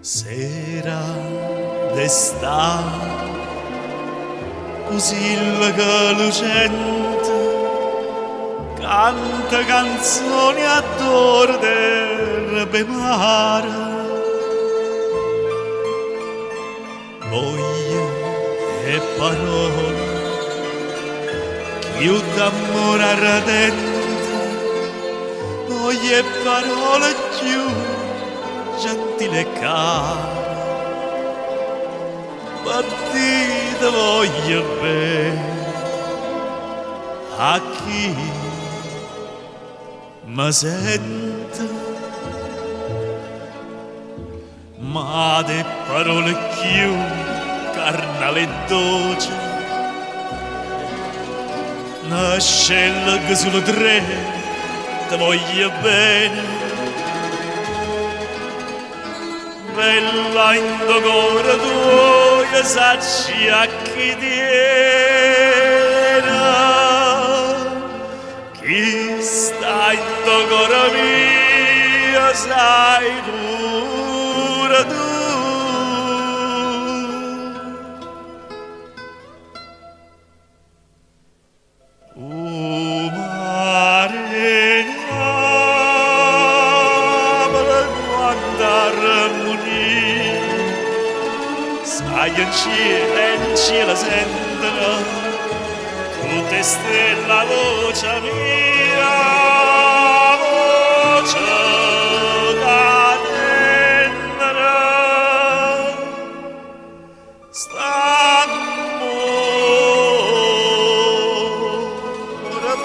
Sera d'estate, così lucente, canta canzoni a d'oro d'erbe mare. Voglia e parole, più d'amore ardente, voglia e parole più gentile e cara. Battita voglio bene a chi mi sente, ma de parole più carnale e dolce, nasce che sulle tre ti voglio bene. Bella in dogore tua, sacci a chi tiene, chi sta in dogore mia, sai pure tu. O mare apre quando armonia, sai in cielo sentono tutte stelle la voce mia, voce cadente, st'amore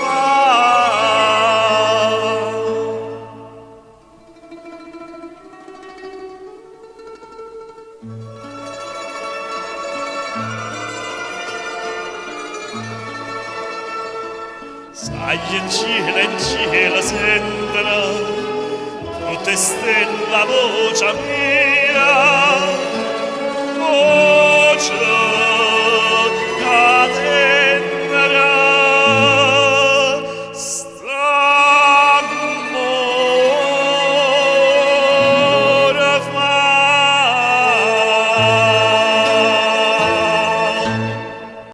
fa. Sai in cielo sentono tutte stelle la voce mia.